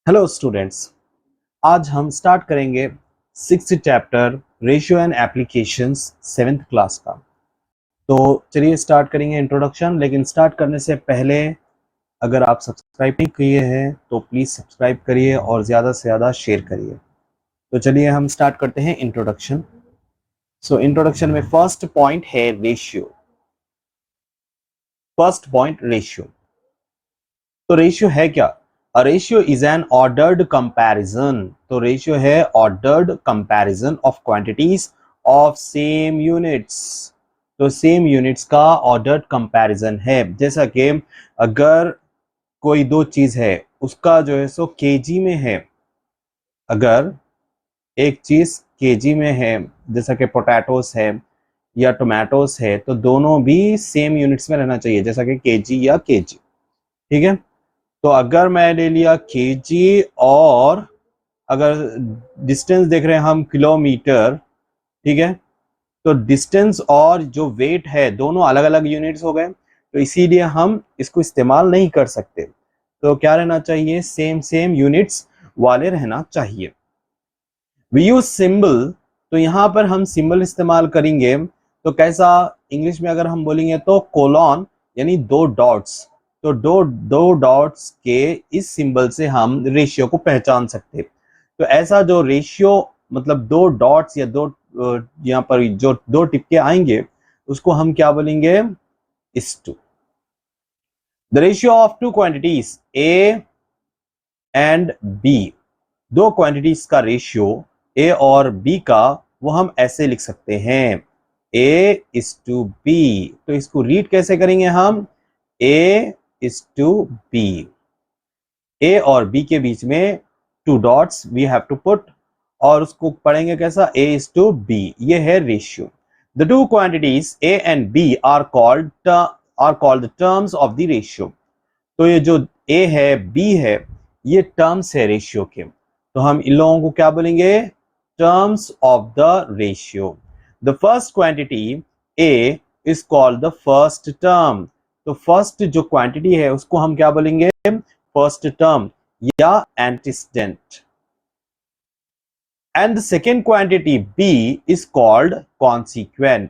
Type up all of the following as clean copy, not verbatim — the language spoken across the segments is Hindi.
हेलो स्टूडेंट्स, आज हम स्टार्ट करेंगे sixth chapter ratio and applications seventh class का। तो चलिए स्टार्ट करेंगे इंट्रोडक्शन। लेकिन स्टार्ट करने से पहले अगर आप सब्सक्राइब नहीं किए हैं तो प्लीज़ सब्सक्राइब करिए और ज़्यादा से ज़्यादा शेयर करिए। तो चलिए हम स्टार्ट करते हैं इंट्रोडक्शन। सो इंट्रोडक्शन में फर्स्ट पॉइंट है रेशियो। First point ratio. तो रेशियो है क्या? A ratio is an ordered comparison. तो रेशियो है ordered comparison of quantities of same units. तो सेम यूनिट्स का ordered comparison है। जैसा कि अगर कोई दो चीज है उसका जो है सो केजी में है, अगर एक चीज केजी में है जैसा कि पोटैटोस है या टोमेटोस है, तो दोनों भी सेम यूनिट्स में रहना चाहिए जैसा कि केजी या केजी। ठीक है। तो अगर मैं ले लिया केजी और अगर डिस्टेंस देख रहे हैं हम किलोमीटर, ठीक है, तो डिस्टेंस और जो वेट है दोनों अलग अलग यूनिट्स हो गए, तो इसीलिए हम इसको इस्तेमाल नहीं कर सकते। तो क्या रहना चाहिए? सेम सेम यूनिट्स वाले रहना चाहिए। We use symbol. तो यहाँ पर हम सिंबल इस्तेमाल करेंगे। तो कैसा? इंग्लिश में अगर हम बोलेंगे तो कोलॉन यानी दो डॉट्स। तो दो दो डॉट्स के इस सिंबल से हम रेशियो को पहचान सकते। तो ऐसा जो रेशियो मतलब दो डॉट्स या दो यहाँ पर जो दो टिपके आएंगे उसको हम क्या बोलेंगे? Is to. The ratio of two quantities A and B. दो क्वांटिटीज का रेशियो ए और बी का वो हम ऐसे लिख सकते हैं ए इज टू बी। तो इसको रीड कैसे करेंगे हम? A is to B. A और बी के बीच में two dots we have to put और उसको पढ़ेंगे कैसा? A is to B. ये है ratio. The two quantities A and B are called terms of the ratio. तो ये जो ए है बी है ये टर्म्स है रेशियो के। तो हम इन लोगों को क्या बोलेंगे? Terms of the ratio. The first quantity A is called the first term. तो फर्स्ट जो क्वांटिटी है उसको हम क्या बोलेंगे? फर्स्ट टर्म या antecedent. And the second quantity B is called consequent.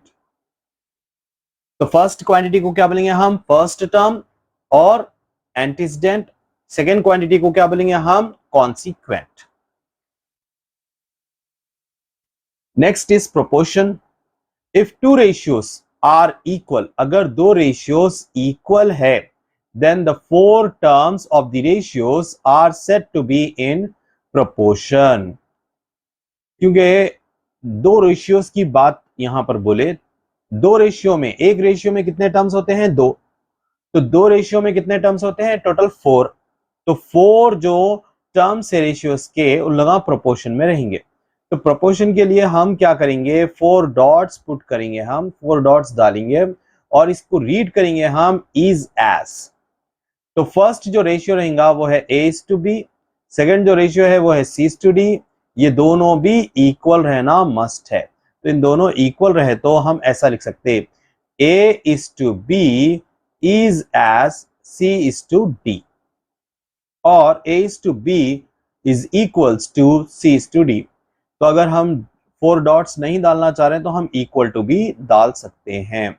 तो फर्स्ट क्वांटिटी को क्या बोलेंगे हम? First term. और एंटीसीडेंट सेकेंड क्वांटिटी को क्या बोलेंगे हम? Consequent. Next is proportion. If two ratios are equal, अगर दो रेशियोज इक्वल है, then the four terms of the ratios are said to be in proportion. क्योंकि दो रेशियोज की बात यहां पर बोले, दो रेशियो में, एक रेशियो में कितने टर्म्स होते हैं? दो। तो दो रेशियो में कितने टर्म्स होते हैं? Total four. तो फोर जो टर्म्स है रेशियोज के उन लोग प्रोपोर्शन में रहेंगे। तो प्रोपोर्शन के लिए हम क्या करेंगे? फोर डॉट्स पुट करेंगे, हम फोर डॉट्स डालेंगे और इसको रीड करेंगे हम इज एज। तो फर्स्ट जो रेशियो रहेगा वो है ए इज टू बी, सेकेंड जो रेशियो है वो है सी इज टू डी। ये दोनों भी इक्वल रहना मस्ट है। तो इन दोनों इक्वल रहे तो हम ऐसा लिख सकते हैं A is to B is as C is to D, और a is to b is equals to c is to d। तो अगर हम फोर डॉट्स नहीं डालना चाह रहे हैं तो हम इक्वल टू b डाल सकते हैं।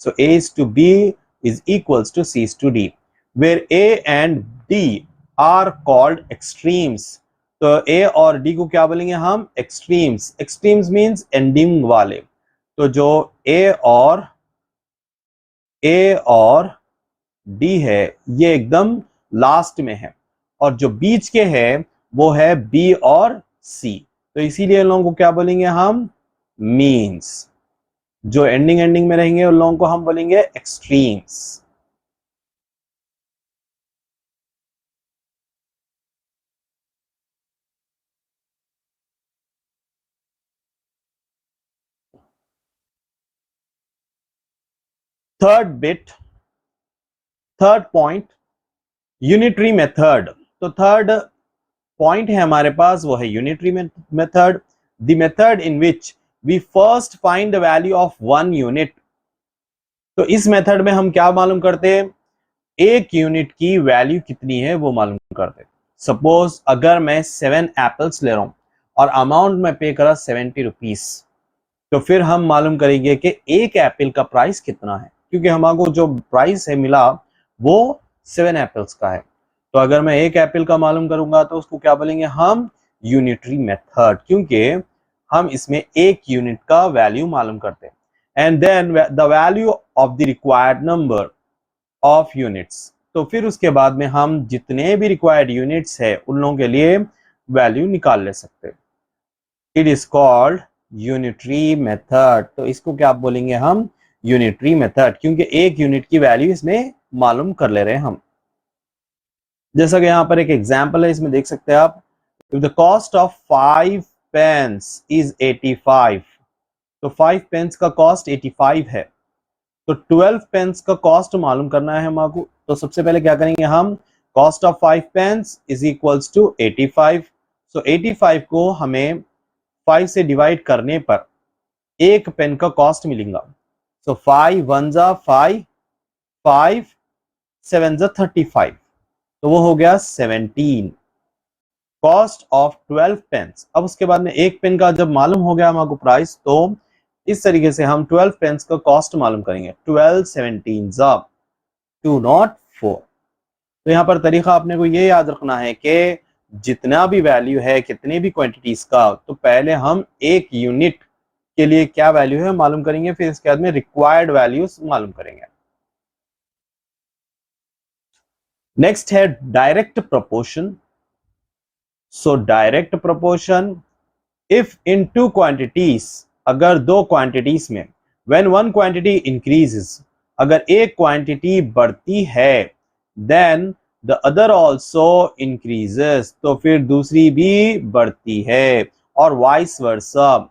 सो a is to b is equals to c is to d, where a and d are called extremes। तो a और d को क्या बोलेंगे हम? एक्सट्रीम्स। एक्सट्रीम्स मीन्स एंडिंग वाले। तो जो a और d है ये एकदम लास्ट में है, और जो बीच के है वो है बी और सी। तो इसीलिए इन लोगों को क्या बोलेंगे हम? मीन्स। जो एंडिंग एंडिंग में रहेंगे उन लोगों को हम बोलेंगे extremes. Third point, unitary method. तो थर्ड पॉइंट है हमारे पास वो है unitary method. The method in which we first find the value of one unit. तो इस मेथड में हम क्या मालूम करते हैं? एक यूनिट की वैल्यू कितनी है वो मालूम करते हैं। सपोज अगर मैं 7 एप्पल्स ले रहा हूं और अमाउंट में पे करा 70 रुपीज, तो फिर हम मालूम करेंगे कि एक एप्पल का प्राइस कितना है, क्योंकि हमको जो प्राइस है मिला वो 7 एप्पल्स का है। तो अगर मैं एक एप्पल का मालूम करूंगा तो उसको क्या बोलेंगे हम, यूनिटरी मेथड, क्योंकि हम इसमें एक यूनिट का वैल्यू मालूम करते हैं। And then the value of the required number of units, तो फिर उसके बाद में हम जितने भी रिक्वायर्ड यूनिट्स है उन लोगों के लिए वैल्यू निकाल ले सकते हैं। It is called unitary method. तो इसको क्या बोलेंगे हम, यूनिटरी मेथड, क्योंकि एक यूनिट की वैल्यू इसमें मालूम कर ले रहे हैं हम। जैसा कि यहाँ पर एक एग्जांपल है, इसमें देख सकते हैं आप, if the cost of 5 pens is 85, तो 5 पेन्स का कॉस्ट 85 है, तो 12 पेन्स का कॉस्ट मालूम करना है हमको। तो सबसे पहले क्या करेंगे हम, cost of 5 pens is equals to 85। So 85 को हमें 5 से डिवाइड करने पर एक पेन का कॉस्ट मिलेगा। सो 5 1 जा 5, 5 7 जा 35, तो वो हो गया 17 कॉस्ट ऑफ 12 पेन्स। अब उसके बाद में एक पेन का जब मालूम हो गया हमको प्राइस, तो इस तरीके से हम 12 पेन्स का कॉस्ट मालूम करेंगे। 12 17 जा 204। तो यहाँ पर तरीका आपने को ये याद रखना है कि जितना भी वैल्यू है, कितने भी क्वांटिटीज का, तो पहले हम एक यूनिट के लिए क्या वैल्यू है मालूम करेंगे, फिर इसके बाद में रिक्वायर्ड वैल्यूज मालूम करेंगे। नेक्स्ट है direct proportion. So direct proportion, if in two quantities, अगर दो क्वांटिटीज में, व्हेन वन क्वांटिटी इंक्रीजेस, अगर एक क्वांटिटी बढ़ती है, then the other also increases, तो फिर दूसरी भी बढ़ती है, और वाइस वर्सा,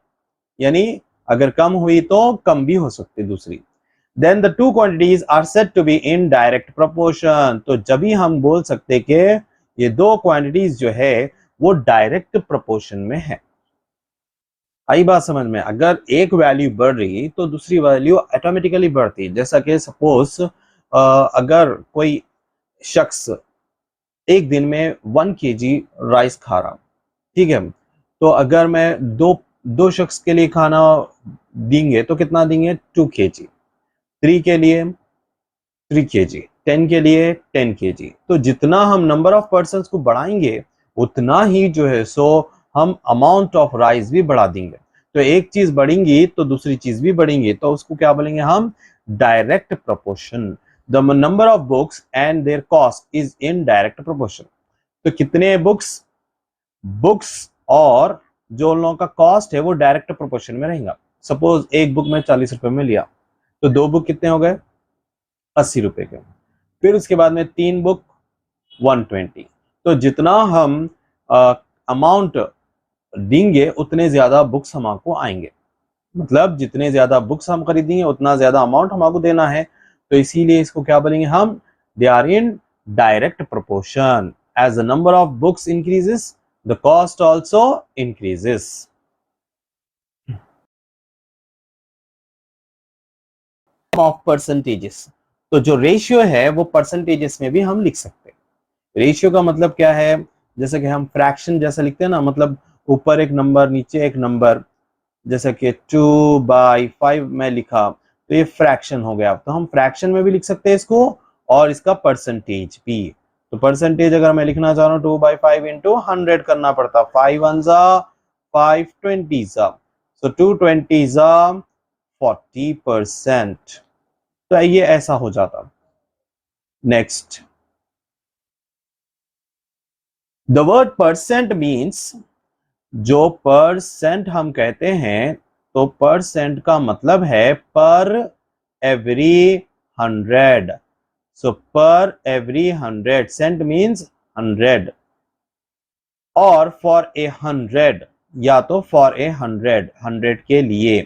यानी अगर कम हुई तो कम भी हो सकती दूसरी। Then the two quantities are said to be in direct proportion, तो जब भी हम बोल सकते कि ये दो क्वांटिटीज जो है वो डायरेक्ट प्रोपोर्शन में है। आई बात समझ में, अगर एक वैल्यू बढ़ रही तो दूसरी वैल्यू ऑटोमेटिकली बढ़ती। जैसा कि सपोज अगर कोई शख्स एक दिन में 1 kg राइस खा रहा, ठीक है, तो अगर मैं दो शख्स के लिए खाना देंगे तो कितना देंगे, 2 kg, 3 के लिए 3 kg, 10 के लिए 10 kg। तो जितना हम नंबर ऑफ पर्सन्स को बढ़ाएंगे उतना ही जो है सो हम अमाउंट ऑफ राइस भी बढ़ा देंगे। तो एक चीज बढ़ेंगी तो दूसरी चीज भी बढ़ेंगी, तो उसको क्या बोलेंगे हम, direct proportion. The number of books and there cost is in direct proportion. तो कितने बुक्स और जो उन लोगों का कॉस्ट है वो डायरेक्ट प्रोपोर्शन में रहेगा। सपोज एक बुक में 40 रुपए में लिया, तो 2 बुक कितने हो गए, 80 रुपए के। फिर उसके बाद में 3 बुक 120। तो जितना हम अमाउंट देंगे उतने ज्यादा बुक्स हमको आएंगे, मतलब जितने ज्यादा बुक्स हम खरीदेंगे उतना ज्यादा अमाउंट हमको देना है। तो इसीलिए इसको क्या बोलेंगे हम, they are in direct proportion. As the number of books increases the cost also increases. Of percentages, तो जो रेशियो है वो परसेंटेजेस में भी हम लिख सकते हैं। रेशियो का मतलब क्या है, जैसे कि हम फ्रैक्शन जैसा लिखते हैं ना, मतलब ऊपर एक नंबर नीचे एक नंबर, जैसे कि 2/5 में लिखा तो ये फ्रैक्शन हो गया। तो हम फ्रैक्शन में भी लिख सकते हैं इसको, और इसका परसेंटेज भी। तो परसेंटेज अगर मैं लिखना चाह रहा हूँ 2/5 इंटू 100 करना पड़ता, 5 1 जा 5 20 जा, सो 220 जा 40%। तो ये ऐसा हो जाता। Next, the word percent means, जो परसेंट हम कहते हैं तो परसेंट का मतलब है पर एवरी 100। सो पर एवरी 100, सेंट मीन्स 100, और फॉर ए 100, या तो फॉर ए 100 के लिए।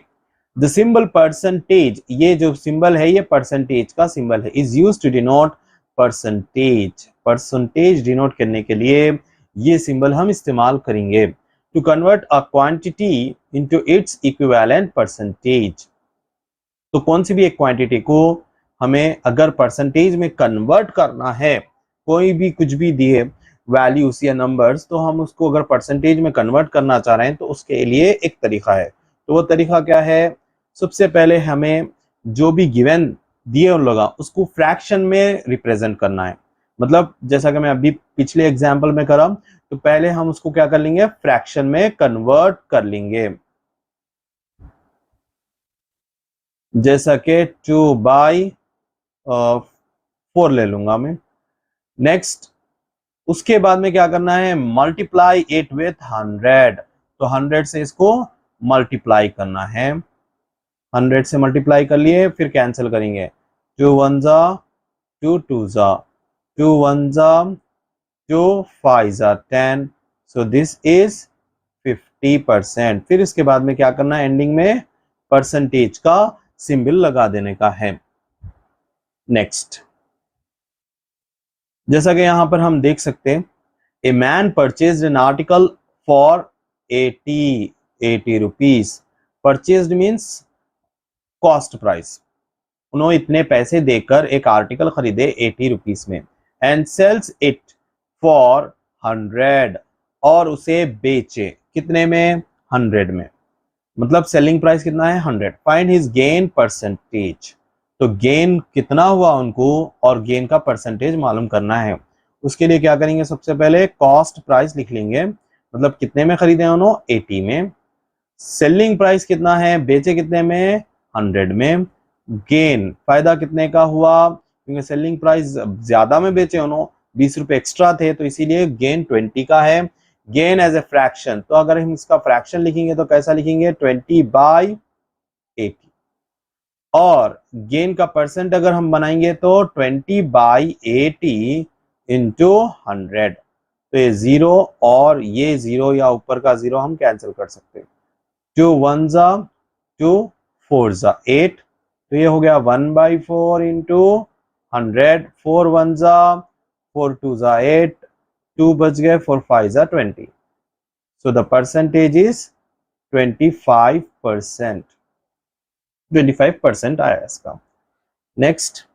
द सिंबल परसेंटेज, ये जो सिंबल है ये परसेंटेज का सिंबल है, is used to denote percentage. Percentage denote करने के लिए ये सिंबल हम इस्तेमाल करेंगे। To convert a quantity into its equivalent percentage, तो कौन सी भी एक क्वांटिटी को हमें अगर परसेंटेज में कन्वर्ट करना है, कोई भी कुछ भी दिए, वैल्यूज या नंबर्स, तो हम उसको अगर परसेंटेज में कन्वर्ट करना चाह रहे हैं तो उसके लिए एक तरीका है। तो वो तरीका क्या है? सबसे पहले हमें जो भी गिवन दिए उन लोग उसको फ्रैक्शन में रिप्रेजेंट करना है। मतलब जैसा कि मैं अभी पिछले एग्जाम्पल में करा, तो पहले हम उसको क्या कर लेंगे? फ्रैक्शन में कन्वर्ट कर लेंगे। जैसा कि 2/4 ले लूंगा मैं। नेक्स्ट, उसके बाद में क्या करना है? Multiply it with 100। तो 100 से इसको मल्टीप्लाई करना है। 100 से मल्टीप्लाई कर लिए, फिर कैंसिल करेंगे। 2 1 जा 2 2 जा 2 1 जा 2 5 जा 10। So this is 50%। फिर इसके बाद में क्या करना है? एंडिंग में परसेंटेज का सिंबल लगा देने का है। नेक्स्ट, जैसा कि यहां पर हम देख सकते हैं, a man purchased an article for 80 rupees. Purchased means cost price. उन्होंने इतने पैसे देकर एक आर्टिकल खरीदे 80 रुपीज में। एंड सेल्स इट फॉर 100, और उसे बेचे कितने में? 100 में। मतलब सेलिंग प्राइस कितना है? 100। Find his gain percentage. तो गेन कितना हुआ उनको, और गेन का परसेंटेज मालूम करना है। उसके लिए क्या करेंगे? सबसे पहले कॉस्ट प्राइस लिख लेंगे, मतलब कितने में खरीदे उन्होंने? 80 में। सेलिंग प्राइस कितना है? बेचे कितने में? 100 में। गेन, फायदा कितने का हुआ? क्योंकि सेलिंग प्राइस ज्यादा में बेचे उन्होंने, 20 रुपए एक्स्ट्रा थे, तो इसीलिए गेन 20 का है। गेन एज ए फ्रैक्शन, तो अगर हम इसका फ्रैक्शन लिखेंगे तो कैसा लिखेंगे? 20/80। और गेन का परसेंट अगर हम बनाएंगे तो 20/80 इंटू 100। तो ये 0 और ये 0 या ऊपर का 0 हम कैंसिल कर सकते हैं। 2 1 जा 2 4 जा 8। तो ये हो गया 1/4 इंटू 100। 4 1 जा 4 2 जा 8, 2 बच गए, 4 5 जा 20। So the percentage is 25%। 25% आया इसका। नेक्स्ट,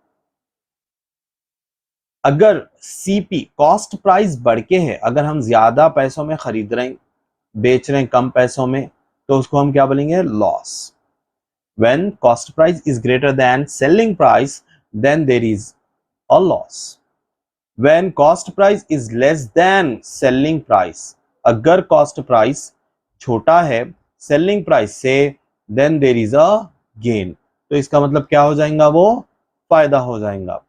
अगर सीपी कॉस्ट प्राइस बढ़ के है, अगर हम ज्यादा पैसों में खरीद रहे हैं, बेच रहे हैं कम पैसों में, तो उसको हम क्या बोलेंगे? Loss. When cost price is greater than selling price, then there is a loss. When cost price is less than selling price, अगर cost price छोटा है selling price से, then there is a gain. तो इसका मतलब क्या हो जाएगा? वो फायदा हो जाएगा।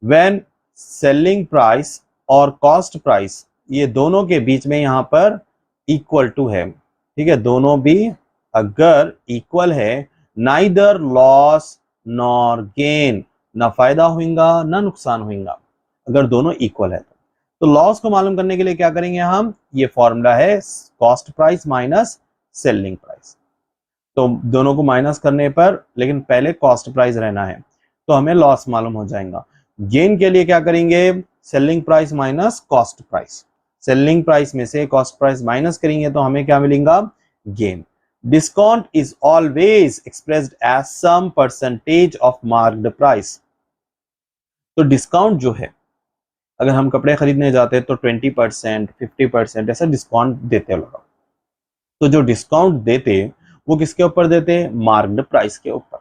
When selling price और cost price ये दोनों के बीच में यहां पर इक्वल टू है, ठीक है, दोनों भी अगर इक्वल है, नाइदर लॉस नॉर गेन, ना फायदा होगा ना नुकसान होगा, अगर दोनों इक्वल है। तो लॉस को मालूम करने के लिए क्या करेंगे हम? ये फॉर्मूला है cost price minus selling price. तो दोनों को माइनस करने पर, लेकिन पहले कॉस्ट प्राइस रहना है, तो हमें लॉस मालूम हो जाएगा। गेन के लिए क्या करेंगे? Selling price minus cost price. Selling price में से कॉस्ट प्राइस माइनस करेंगे तो हमें क्या मिलेगा? Gain. Discount is always expressed as some percentage of marked price. तो डिस्काउंट जो है, अगर हम कपड़े खरीदने जाते हैं तो 20% 50% ऐसा डिस्काउंट देते लोग। तो जो डिस्काउंट देते वो किसके ऊपर देते? मार्क्ड प्राइस के ऊपर।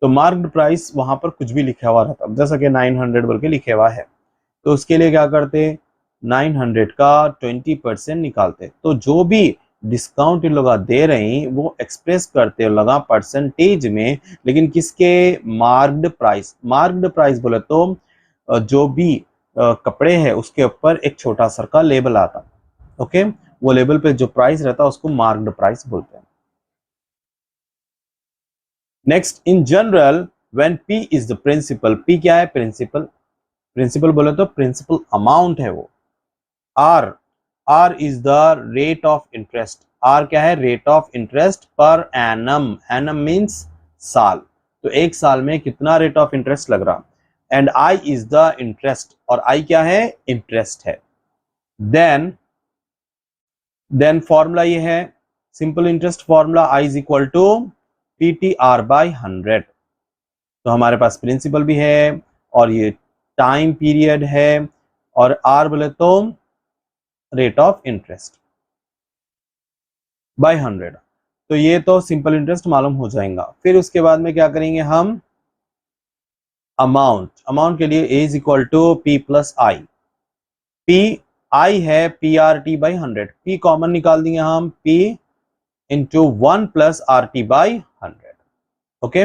तो मार्क्ड प्राइस वहां पर कुछ भी लिखा हुआ रहता, जैसा कि 900 बोल के लिखे हुआ है, तो उसके लिए क्या करते? 900 का 20% निकालते। तो जो भी डिस्काउंट इन लोग दे रहे हैं वो एक्सप्रेस करते लगा परसेंटेज में, लेकिन किसके? Marked price. मार्क्ड प्राइस बोले तो जो भी कपड़े हैं उसके ऊपर एक छोटा सा का लेबल आता, ओके, वो लेबल पे जो प्राइस रहता है उसको मार्क्ड प्राइस बोलते हैं। Next, in general when P is the principal, P क्या है? प्रिंसिपल। प्रिंसिपल बोले तो प्रिंसिपल अमाउंट है वो। R, R is the rate of interest. R क्या है? Rate of interest per annum. Annum means साल। तो एक साल में कितना रेट ऑफ इंटरेस्ट लग रहा। And I is the interest, और I क्या है? इंटरेस्ट है। देन फॉर्मूला ये है, simple interest formula, I is equal to PTR/100। तो हमारे पास प्रिंसिपल भी है और ये टाइम पीरियड है, और R बोले तो रेट ऑफ इंटरेस्ट बाय 100। तो ये तो सिंपल इंटरेस्ट मालूम हो जाएगा। फिर उसके बाद में क्या करेंगे हम, अमाउंट के लिए A is equal to P plus I. P I है P R T by 100, P common निकाल देंगे हम, P into 1 plus R T by 100। Okay,